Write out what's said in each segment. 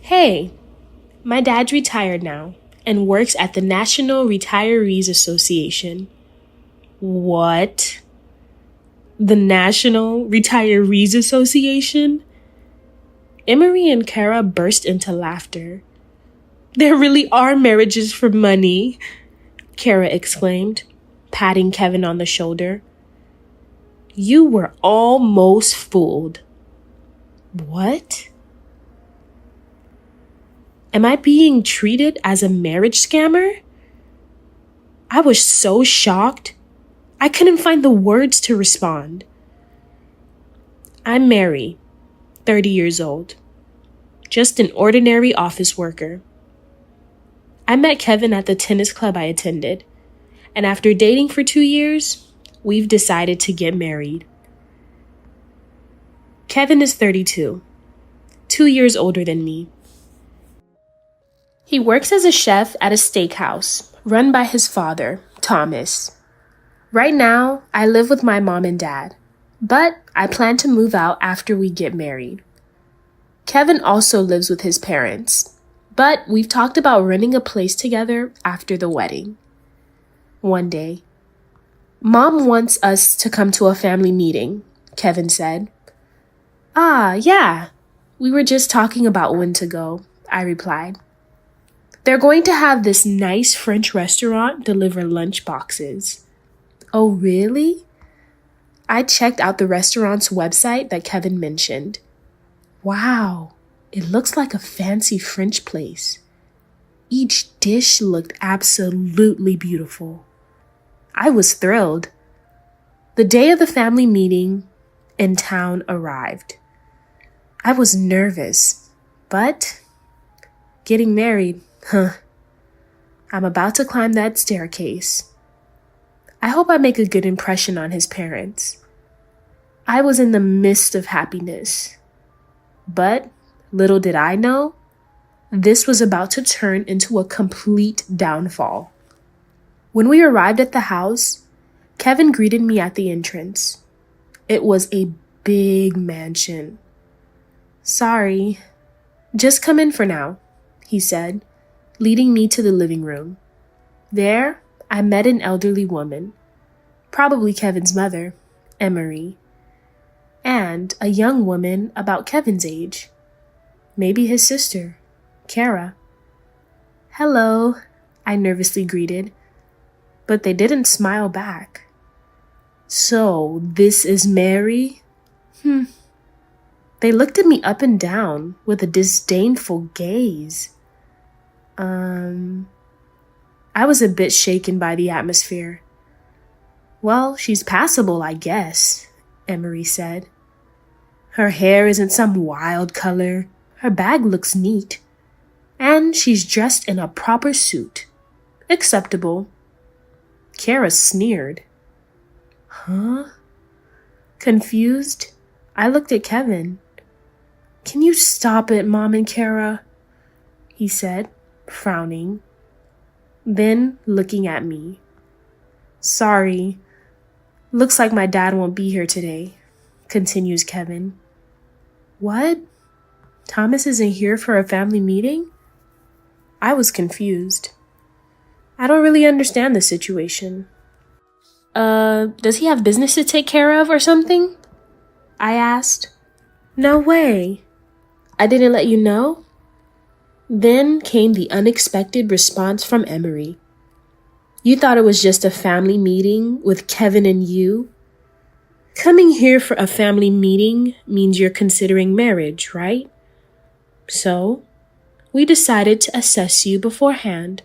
Hey, my dad's retired now and works at the National Retirees Association. What? The National Retirees Association? Emery and Kara burst into laughter. There really are marriages for money, Kara exclaimed, patting Kevin on the shoulder. You were almost fooled. What? Am I being treated as a marriage scammer? I was so shocked. I couldn't find the words to respond. I'm Mary, 30 years old. Just an ordinary office worker. I met Kevin at the tennis club I attended, and after dating for 2 years, we've decided to get married. Kevin is 32, 2 years older than me. He works as a chef at a steakhouse run by his father, Thomas. Right now, I live with my mom and dad, but I plan to move out after we get married. Kevin also lives with his parents, but we've talked about renting a place together after the wedding. One day, Mom wants us to come to a family meeting, Kevin said. Yeah, we were just talking about when to go, I replied. They're going to have this nice French restaurant deliver lunch boxes. Oh, really? I checked out the restaurant's website that Kevin mentioned. Wow, it looks like a fancy French place. Each dish looked absolutely beautiful. I was thrilled. The day of the family meeting in town arrived. I was nervous, but getting married, I'm about to climb that staircase. I hope I make a good impression on his parents. I was in the midst of happiness. But little did I know, this was about to turn into a complete downfall. When we arrived at the house, Kevin greeted me at the entrance. It was a big mansion. Sorry, just come in for now, he said, leading me to the living room. There, I met an elderly woman, probably Kevin's mother, Emery, and a young woman about Kevin's age, maybe his sister, Kara. Hello, I nervously greeted, but they didn't smile back. So, this is Mary? They looked at me up and down with a disdainful gaze. I was a bit shaken by the atmosphere. Well, she's passable, I guess, Emery said. Her hair isn't some wild color. Her bag looks neat. And she's dressed in a proper suit. Acceptable. Kara sneered. Huh? Confused, I looked at Kevin. Can you stop it, Mom and Kara? He said, frowning. Then looking at me. Sorry. Looks like my dad won't be here today, continues Kevin. What? Thomas isn't here for a family meeting? I was confused. I don't really understand the situation. Does he have business to take care of or something? I asked. No way. I didn't let you know? Then came the unexpected response from Emery. You thought it was just a family meeting with Kevin and you? Coming here for a family meeting means you're considering marriage, right? So, we decided to assess you beforehand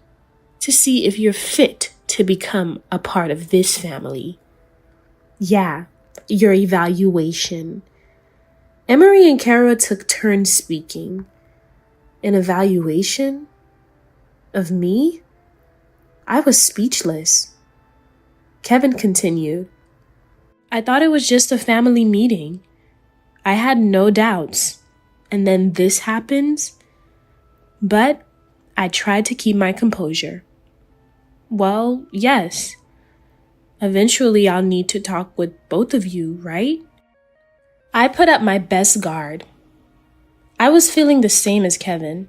to see if you're fit to become a part of this family. Yeah, your evaluation. Emery and Kara took turns speaking. An evaluation? Of me? I was speechless. Kevin continued. I thought it was just a family meeting. I had no doubts. And then this happens? But I tried to keep my composure. Well, yes. Eventually I'll need to talk with both of you, right? I put up my best guard. I was feeling the same as Kevin.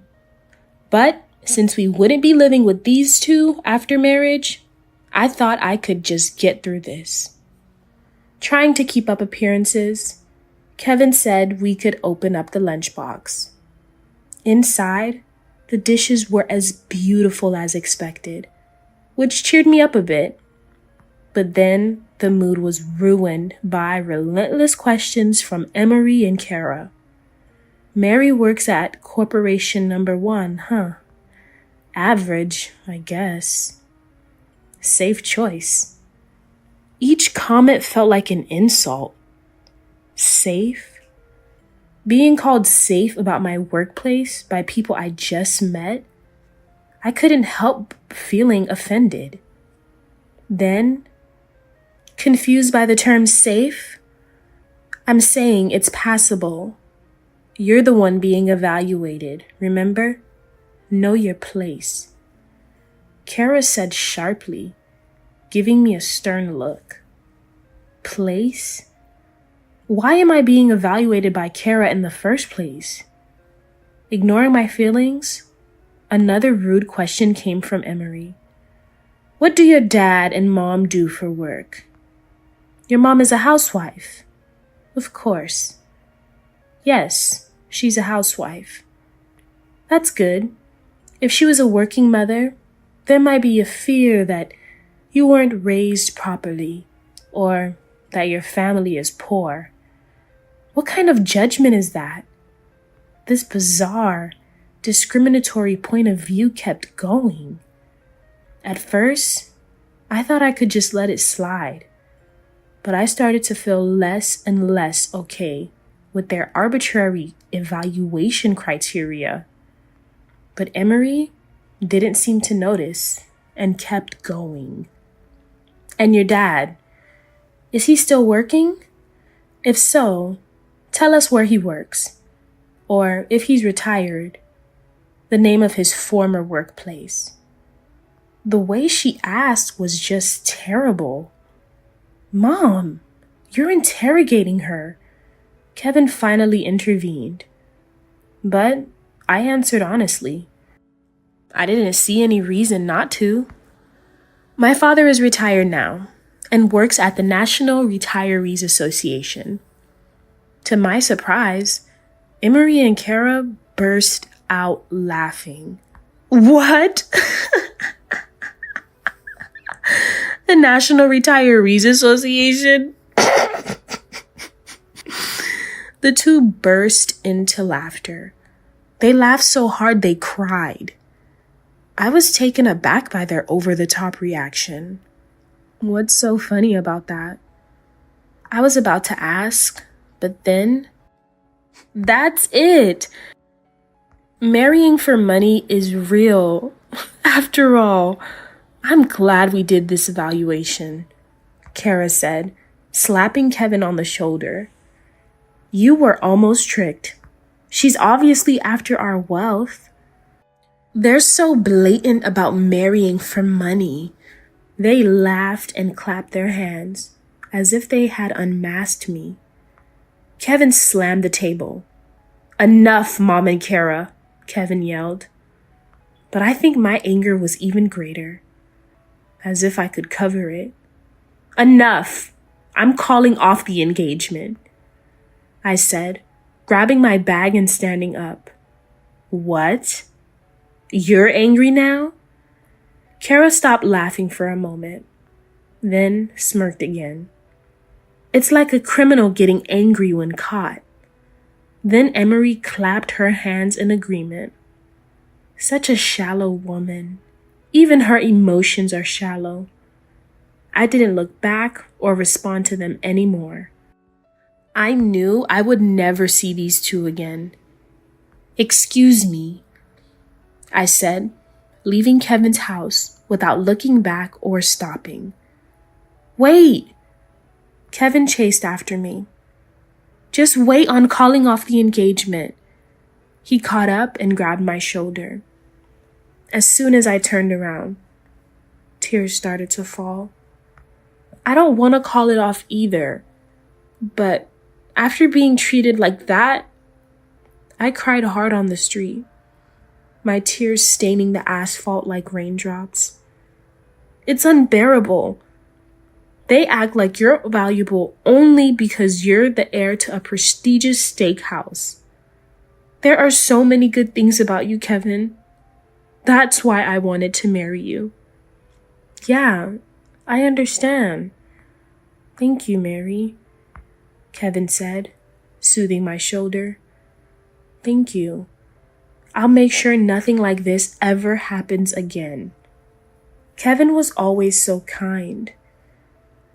But since we wouldn't be living with these two after marriage, I thought I could just get through this. Trying to keep up appearances, Kevin said we could open up the lunchbox. Inside, the dishes were as beautiful as expected, which cheered me up a bit. But then the mood was ruined by relentless questions from Emery and Kara. Mary works at corporation number 1, huh? Average, I guess. Safe choice. Each comment felt like an insult. Safe? Being called safe about my workplace by people I just met? I couldn't help feeling offended. Then, confused by the term safe? I'm saying it's passable. You're the one being evaluated, remember? Know your place. Kara said sharply, giving me a stern look. Place? Why am I being evaluated by Kara in the first place? Ignoring my feelings, another rude question came from Emery. What do your dad and mom do for work? Your mom is a housewife. Of course. Yes, she's a housewife. That's good. If she was a working mother, there might be a fear that you weren't raised properly, or that your family is poor. What kind of judgment is that? This bizarre, discriminatory point of view kept going. At first, I thought I could just let it slide, but I started to feel less and less okay with their arbitrary evaluation criteria. But Emery didn't seem to notice and kept going. And your dad, is he still working? If so, tell us where he works, or if he's retired, the name of his former workplace. The way she asked was just terrible. Mom, you're interrogating her. Kevin finally intervened. But I answered honestly. I didn't see any reason not to. My father is retired now and works at the National Retirees Association. To my surprise, Emery and Kara burst out laughing. What? The National Retirees Association? The two burst into laughter. They laughed so hard they cried. I was taken aback by their over-the-top reaction. What's so funny about that? I was about to ask, but then, that's it. Marrying for money is real. After all, I'm glad we did this evaluation, Kara said, slapping Kevin on the shoulder. You were almost tricked. She's obviously after our wealth. They're so blatant about marrying for money. They laughed and clapped their hands, as if they had unmasked me. Kevin slammed the table. Enough, Mom and Kara, Kevin yelled. But I think my anger was even greater, as if I could cover it. Enough! I'm calling off the engagement, I said, grabbing my bag and standing up. What? You're angry now? Kara stopped laughing for a moment, then smirked again. It's like a criminal getting angry when caught. Then Emery clapped her hands in agreement. Such a shallow woman. Even her emotions are shallow. I didn't look back or respond to them anymore. I knew I would never see these two again. Excuse me, I said, leaving Kevin's house without looking back or stopping. Wait! Kevin chased after me. Just wait on calling off the engagement. He caught up and grabbed my shoulder. As soon as I turned around, tears started to fall. I don't want to call it off either, but after being treated like that, I cried hard on the street, my tears staining the asphalt like raindrops. It's unbearable. They act like you're valuable only because you're the heir to a prestigious steakhouse. There are so many good things about you, Kevin. That's why I wanted to marry you. Yeah, I understand. Thank you, Mary, Kevin said, soothing my shoulder. Thank you. I'll make sure nothing like this ever happens again. Kevin was always so kind.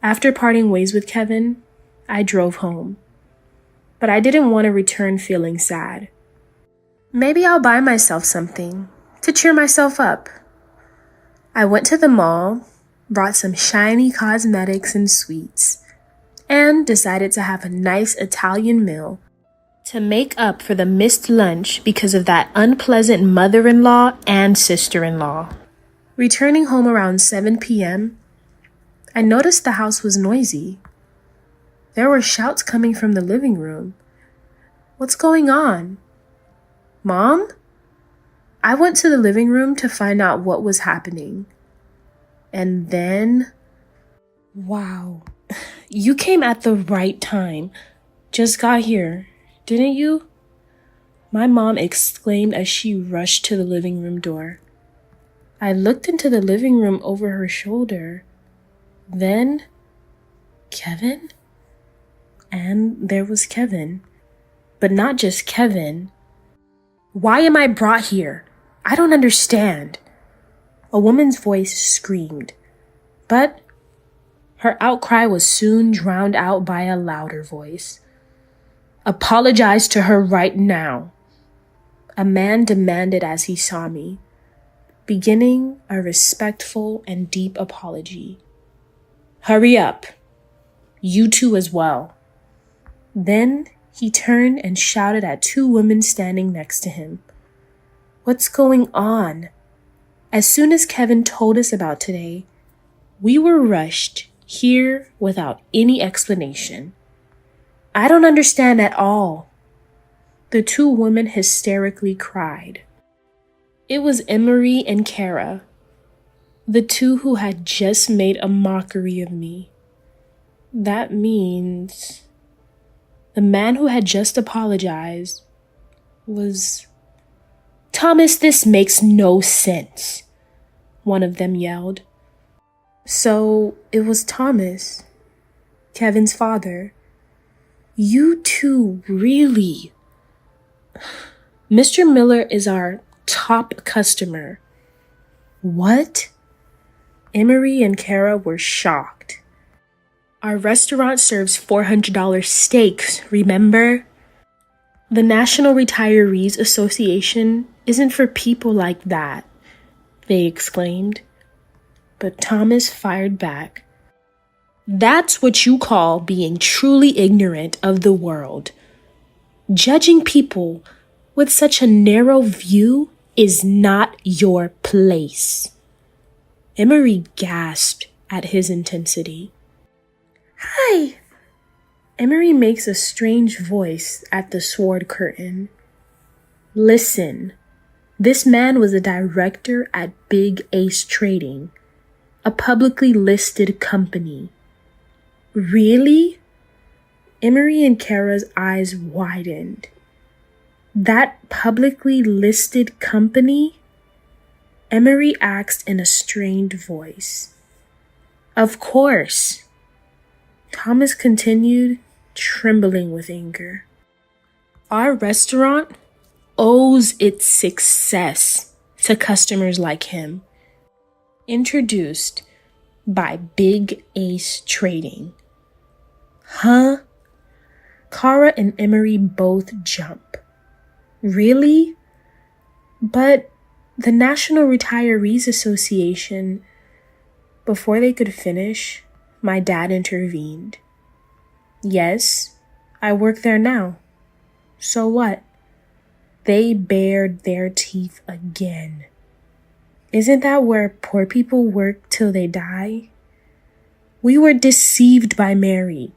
After parting ways with Kevin, I drove home. But I didn't want to return feeling sad. Maybe I'll buy myself something to cheer myself up. I went to the mall, bought some shiny cosmetics and sweets, and decided to have a nice Italian meal to make up for the missed lunch because of that unpleasant mother-in-law and sister-in-law. Returning home around 7 p.m., I noticed the house was noisy. There were shouts coming from the living room. What's going on? Mom? I went to the living room to find out what was happening. And then... Wow. You came at the right time. Just got here, didn't you? My mom exclaimed as she rushed to the living room door. I looked into the living room over her shoulder. Then, Kevin? And there was Kevin. But not just Kevin. Why am I brought here? I don't understand. A woman's voice screamed. But her outcry was soon drowned out by a louder voice. Apologize to her right now, a man demanded as he saw me, beginning a respectful and deep apology. Hurry up. You two as well. Then he turned and shouted at two women standing next to him. What's going on? As soon as Kevin told us about today, we were rushed here without any explanation. I don't understand at all. The two women hysterically cried. It was Emery and Kara, the two who had just made a mockery of me. That means the man who had just apologized was... Thomas, this makes no sense, one of them yelled. So it was Thomas, Kevin's father. You two really... Mr. Miller is our top customer. What? Emery and Kara were shocked. Our restaurant serves $400 steaks, remember? The National Retirees Association isn't for people like that, they exclaimed. But Thomas fired back. That's what you call being truly ignorant of the world. Judging people with such a narrow view is not your place. Emery gasped at his intensity. Hi! Emery makes a strange voice at the sword curtain. Listen, this man was a director at Big Ace Trading, a publicly listed company. Really? Emery and Kara's eyes widened. That publicly listed company? Emery asked in a strained voice. Of course. Thomas continued, trembling with anger. Our restaurant owes its success to customers like him. Introduced by Big Ace Trading. Huh? Kara and Emery both jump. Really? But the National Retirees Association... Before they could finish, my dad intervened. Yes, I work there now. So what? They bared their teeth again. Isn't that where poor people work till they die? We were deceived by Mary,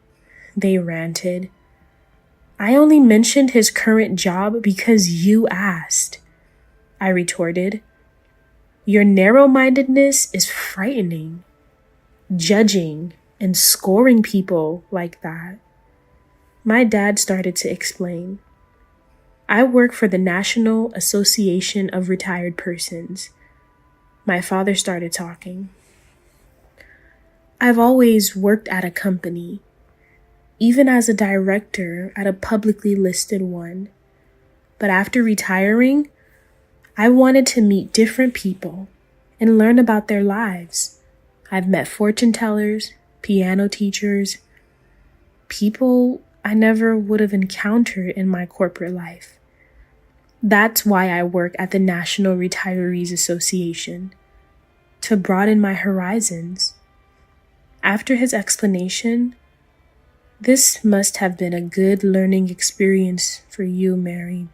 they ranted. I only mentioned his current job because you asked, I retorted. Your narrow-mindedness is frightening. Judging and scoring people like that. My dad started to explain. I work for the National Association of Retired Persons. My father started talking. I've always worked at a company, even as a director at a publicly listed one. But after retiring, I wanted to meet different people and learn about their lives. I've met fortune tellers, piano teachers, people I never would have encountered in my corporate life. That's why I work at the National Retirees Association, to broaden my horizons. After his explanation, this must have been a good learning experience for you, Mary.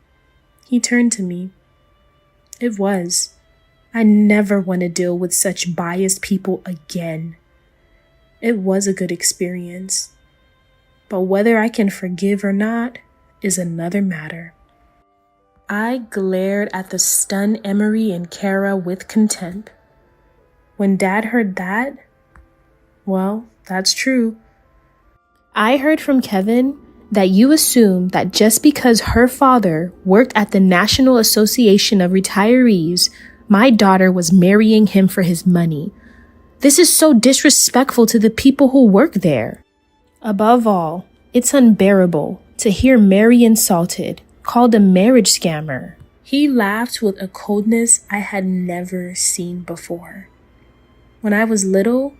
He turned to me. It was. I never want to deal with such biased people again. It was a good experience. But whether I can forgive or not is another matter. I glared at the stunned Emery and Kara with contempt. When Dad heard that, well, that's true. I heard from Kevin that you assume that just because her father worked at the National Association of Retirees, my daughter was marrying him for his money. This is so disrespectful to the people who work there. Above all, it's unbearable to hear Mary insulted, called a marriage scammer. He laughed with a coldness I had never seen before. When I was little,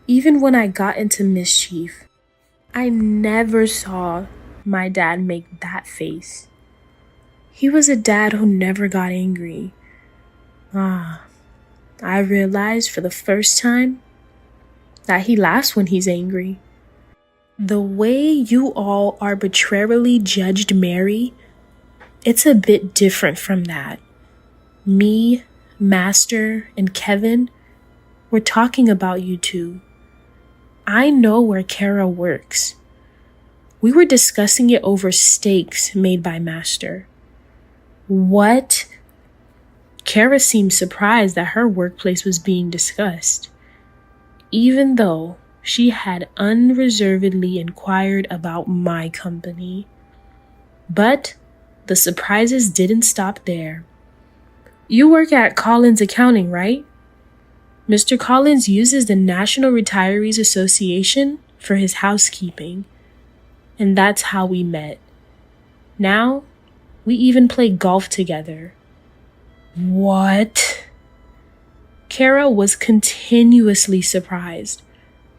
even when I got into mischief, I never saw my dad make that face. He was a dad who never got angry. I realized for the first time that he laughs when he's angry. The way you all arbitrarily judged Mary, it's a bit different from that. Me, Master, and Kevin, we're talking about you two. I know where Kara works. We were discussing it over steaks made by Master. What? Kara seemed surprised that her workplace was being discussed, even though she had unreservedly inquired about my company. But the surprises didn't stop there. You work at Collins Accounting, right? Mr. Collins uses the National Retirees Association for his housekeeping, and that's how we met. Now, we even play golf together. What? Kara was continuously surprised,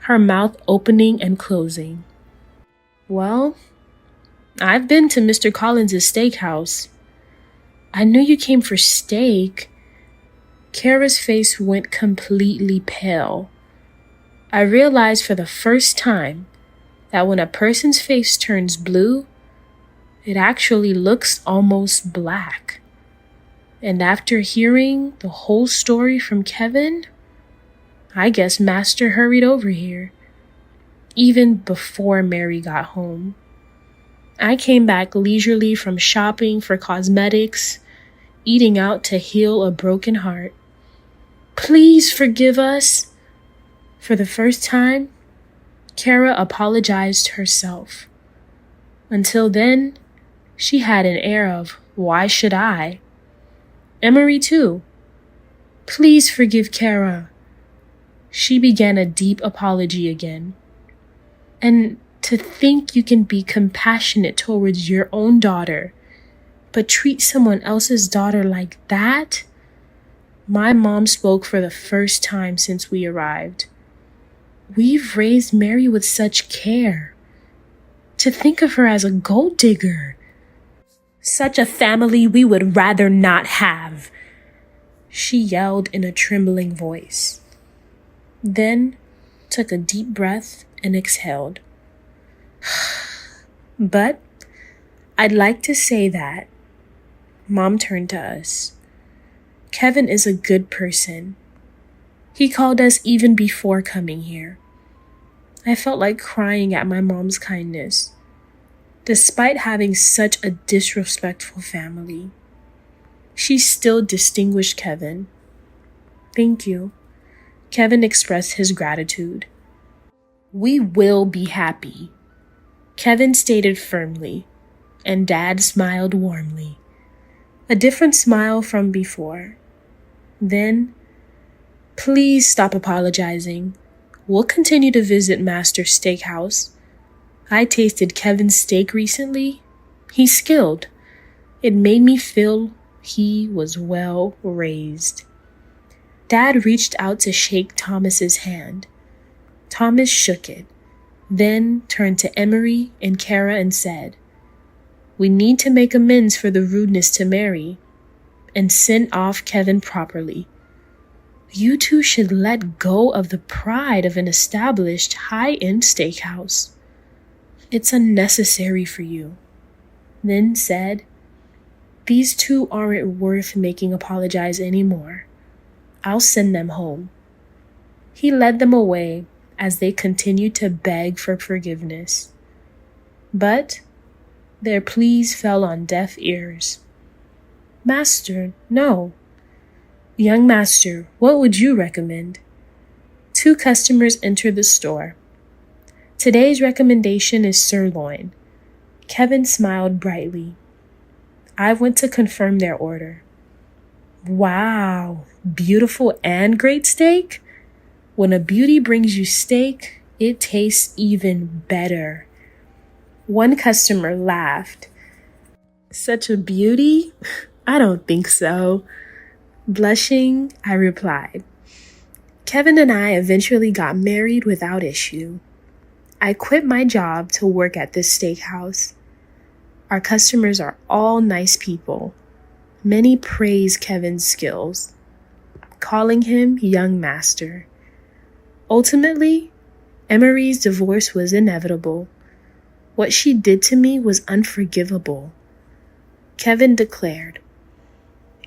her mouth opening and closing. Well, I've been to Mr. Collins' steakhouse. I knew you came for steak. Kara's face went completely pale. I realized for the first time that when a person's face turns blue, it actually looks almost black. And after hearing the whole story from Kevin, I guess Master hurried over here, even before Mary got home. I came back leisurely from shopping for cosmetics, eating out to heal a broken heart. Please forgive us. For the first time, Kara apologized herself. Until then, she had an air of, why should I? Emery too. Please forgive Kara. She began a deep apology again. And to think you can be compassionate towards your own daughter, but treat someone else's daughter like that? My mom spoke for the first time since we arrived. We've raised Mary with such care. To think of her as a gold digger. Such a family we would rather not have, she yelled in a trembling voice. Then took a deep breath and exhaled. But I'd like to say that. Mom turned to us. Kevin is a good person. He called us even before coming here. I felt like crying at my mom's kindness. Despite having such a disrespectful family, she still distinguished Kevin. Thank you. Kevin expressed his gratitude. We will be happy, Kevin stated firmly, and Dad smiled warmly. A different smile from before. Then, please stop apologizing. We'll continue to visit Master's Steakhouse. I tasted Kevin's steak recently. He's skilled. It made me feel he was well raised. Dad reached out to shake Thomas's hand. Thomas shook it, then turned to Emery and Kara and said, "We need to make amends for the rudeness to Mary and send off Kevin properly. You two should let go of the pride of an established high-end steakhouse. It's unnecessary for you." Then said, "These two aren't worth making apologize anymore. I'll send them home." He led them away as they continued to beg for forgiveness. But their pleas fell on deaf ears. "Master, no." "Young master, what would you recommend?" Two customers entered the store. "Today's recommendation is sirloin." Kevin smiled brightly. I went to confirm their order. "Wow, beautiful and great steak? When a beauty brings you steak, it tastes even better." One customer laughed. "Such a beauty? I don't think so." Blushing, I replied. Kevin and I eventually got married without issue. I quit my job to work at this steakhouse. Our customers are all nice people. Many praise Kevin's skills, calling him young master. Ultimately, Emery's divorce was inevitable. What she did to me was unforgivable. Kevin declared,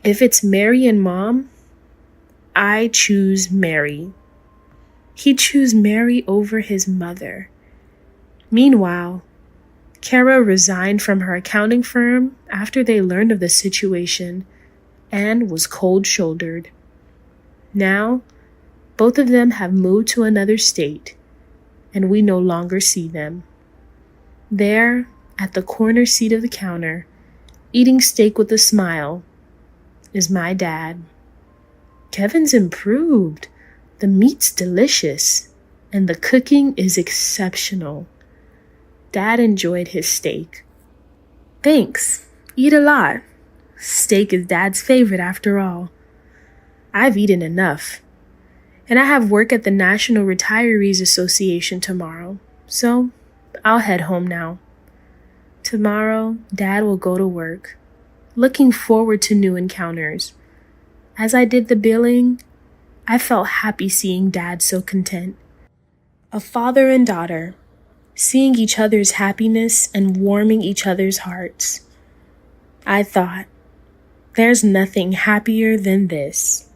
"If it's Mary and Mom, I choose Mary." He chose Mary over his mother. Meanwhile, Kara resigned from her accounting firm after they learned of the situation and was cold-shouldered. Now, both of them have moved to another state, and we no longer see them. There, at the corner seat of the counter, eating steak with a smile, is my dad. Kevin's improved. The meat's delicious, and the cooking is exceptional. Dad enjoyed his steak. "Thanks. Eat a lot. Steak is Dad's favorite after all." I've eaten enough. And I have work at the National Retirees Association tomorrow, so I'll head home now. Tomorrow, Dad will go to work. Looking forward to new encounters. As I did the billing, I felt happy seeing Dad so content. A father and daughter, seeing each other's happiness and warming each other's hearts. I thought, there's nothing happier than this.